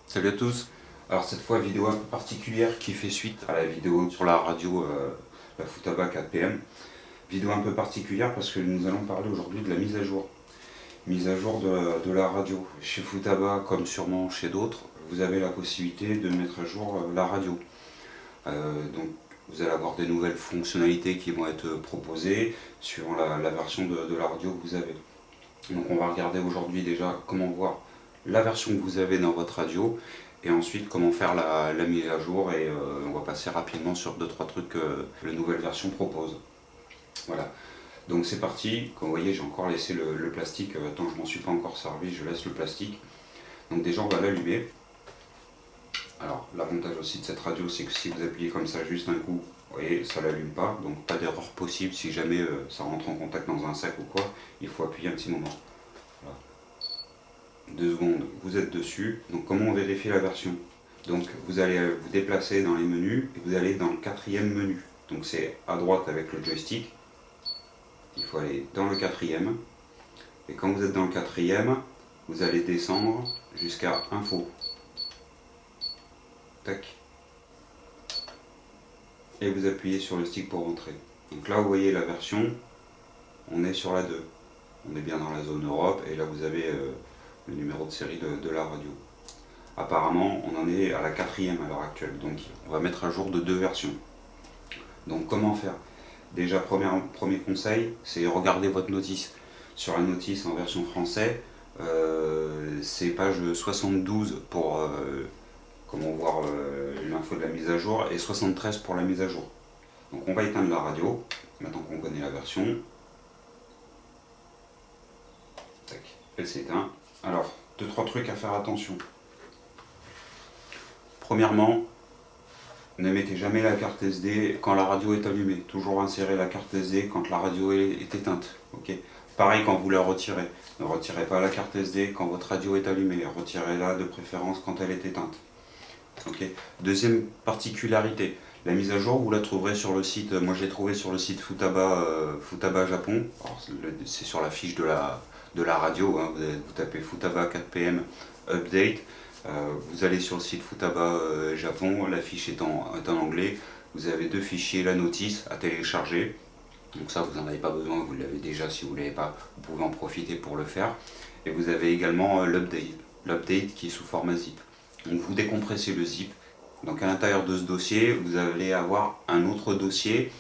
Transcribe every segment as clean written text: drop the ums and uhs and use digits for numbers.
Salut à tous. Alors cette fois vidéo un peu particulière qui fait suite à la vidéo sur la radio la Futaba 4PM. Vidéo un peu particulière parce que nous allons parler aujourd'hui de la mise à jour. Mise à jour de la radio. Chez Futaba comme sûrement chez d'autres, vous avez la possibilité de mettre à jour la radio. Donc vous allez avoir des nouvelles fonctionnalités qui vont être proposées suivant la version de la radio que vous avez. Donc on va regarder aujourd'hui déjà comment voir la version que vous avez dans votre radio et ensuite comment faire la mise à jour et on va passer rapidement sur 2-3 trucs que la nouvelle version propose. Voilà, donc c'est parti. Comme vous voyez j'ai encore laissé le plastique, tant que je m'en suis pas encore servi je laisse le plastique. Donc déjà on va l'allumer. Alors l'avantage aussi de cette radio c'est que si vous appuyez comme ça juste un coup, vous voyez ça l'allume pas, donc pas d'erreur possible si jamais ça rentre en contact dans un sac ou quoi, il faut appuyer un petit moment. Voilà. 2 secondes, vous êtes dessus. Donc comment on vérifie la version? Donc vous allez vous déplacer dans les menus et vous allez dans le 4e menu. Donc c'est à droite avec le joystick. Il faut aller dans le 4e. Et quand vous êtes dans le 4e, vous allez descendre jusqu'à info. Tac. Et vous appuyez sur le stick pour rentrer. Donc là vous voyez la version, on est sur la 2. On est bien dans la zone Europe et là vous avez le numéro de série de la radio. Apparemment, on en est à la 4e à l'heure actuelle, donc on va mettre à jour de 2 versions. Donc comment faire? Déjà, premier conseil, c'est regarder votre notice. Sur la notice en version français, c'est page 72 pour comment voir l'info de la mise à jour et 73 pour la mise à jour. Donc on va éteindre la radio, maintenant qu'on connaît la version. Tac, elle s'éteint. Alors, 2-3 trucs à faire attention. Premièrement, ne mettez jamais la carte SD quand la radio est allumée. Toujours insérer la carte SD quand la radio est éteinte. Okay. Pareil quand vous la retirez. Ne retirez pas la carte SD quand votre radio est allumée. Retirez-la de préférence quand elle est éteinte. Okay. Deuxième particularité, la mise à jour, vous la trouverez sur le site. Moi, je l'ai trouvé sur le site Futaba, Futaba Japon. C'est sur la fiche de la radio. Hein. Vous tapez Futaba 4PM Update. Vous allez sur le site Futaba Japon, la fiche est en anglais. Vous avez 2 fichiers, la notice à télécharger. Donc ça, vous n'en avez pas besoin, vous l'avez déjà. Si vous ne l'avez pas, vous pouvez en profiter pour le faire. Et vous avez également l'update qui est sous format zip. Donc vous décompressez le zip. Donc à l'intérieur de ce dossier, vous allez avoir un autre dossier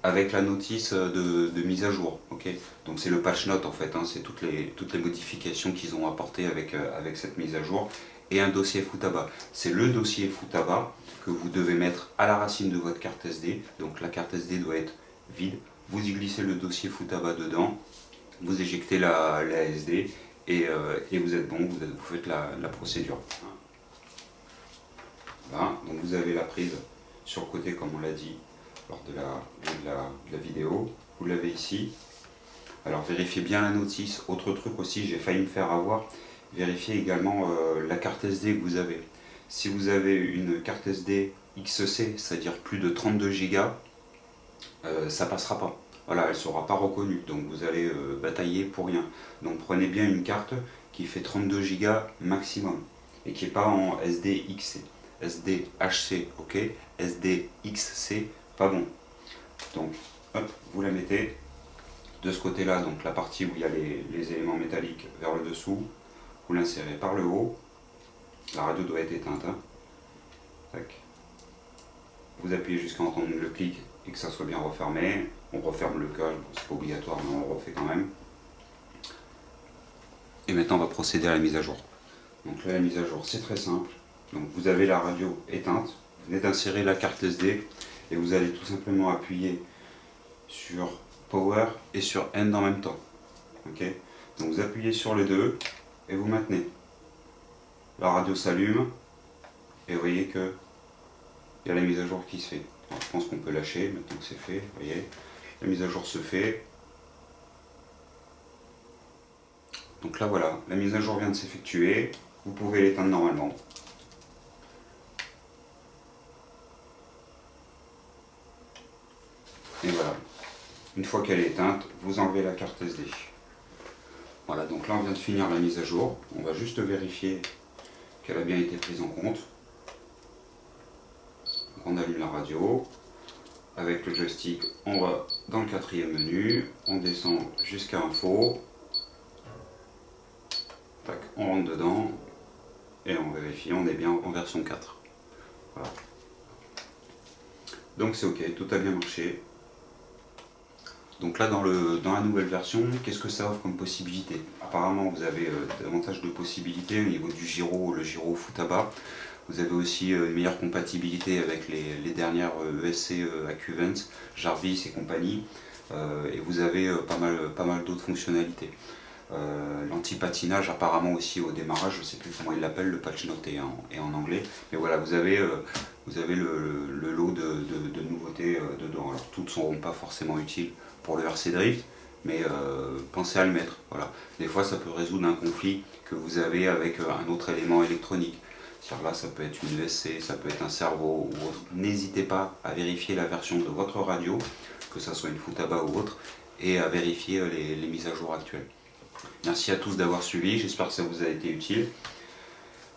avec la notice de mise à jour. Okay. Donc c'est le patch note en fait, hein, c'est toutes les modifications qu'ils ont apportées avec cette mise à jour. Et un dossier Futaba. C'est le dossier Futaba que vous devez mettre à la racine de votre carte SD. Donc la carte SD doit être vide. Vous y glissez le dossier Futaba dedans. Vous éjectez la SD et vous êtes bon, vous faites la procédure. Voilà. Donc vous avez la prise sur le côté comme on l'a dit lors de la vidéo. Vous l'avez ici. Alors vérifiez bien la notice. Autre truc aussi, j'ai failli me faire avoir. Vérifiez également la carte SD que vous avez. Si vous avez une carte SD XC, c'est-à-dire plus de 32 Go, ça passera pas. Voilà, elle ne sera pas reconnue, donc vous allez batailler pour rien. Donc prenez bien une carte qui fait 32 Go maximum et qui n'est pas en SDXC. SDHC, ok, SDXC, pas bon. Donc, hop, vous la mettez de ce côté-là, donc la partie où il y a les éléments métalliques vers le dessous. Vous l'insérez par le haut. La radio doit être éteinte. Hein. Tac. Vous appuyez jusqu'à entendre le clic et que ça soit bien refermé. On referme le câble, c'est pas obligatoire, mais on le refait quand même. Et maintenant, on va procéder à la mise à jour. Donc là, la mise à jour, c'est très simple. Donc vous avez la radio éteinte. Vous venez d'insérer la carte SD et vous allez tout simplement appuyer sur Power et sur End en même temps. Okay. Donc vous appuyez sur les deux. Et vous maintenez. La radio s'allume et vous voyez que il y a la mise à jour qui se fait. Alors, je pense qu'on peut lâcher maintenant que c'est fait. Vous voyez, la mise à jour se fait. Donc là voilà, la mise à jour vient de s'effectuer. Vous pouvez l'éteindre normalement. Et voilà. Une fois qu'elle est éteinte, vous enlevez la carte SD. Voilà, donc là on vient de finir la mise à jour. On va juste vérifier qu'elle a bien été prise en compte. Donc on allume la radio. Avec le joystick, on va dans le 4e menu, on descend jusqu'à Info. Tac, on rentre dedans et on vérifie, on est bien en version 4. Voilà. Donc c'est ok, tout a bien marché. Donc là dans la nouvelle version, qu'est-ce que ça offre comme possibilité? Apparemment vous avez davantage de possibilités au niveau du gyro, le gyro Futaba. Vous avez aussi une meilleure compatibilité avec les dernières ESC AccuVent, Jarvis et compagnie. Et vous avez pas mal d'autres fonctionnalités. L'anti-patinage apparemment aussi au démarrage, je ne sais plus comment il l'appelle, le patch note est en anglais. Mais voilà, vous avez le lot de nouveautés dedans. Alors toutes ne seront pas forcément utiles pour le RC Drift, mais pensez à le mettre. Voilà. Des fois ça peut résoudre un conflit que vous avez avec un autre élément électronique. Là, ça peut être une ESC, ça peut être un servo ou autre. N'hésitez pas à vérifier la version de votre radio, que ce soit une Futaba ou autre, et à vérifier les mises à jour actuelles. Merci à tous d'avoir suivi, j'espère que ça vous a été utile.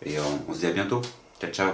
Et on se dit à bientôt. Ciao, ciao.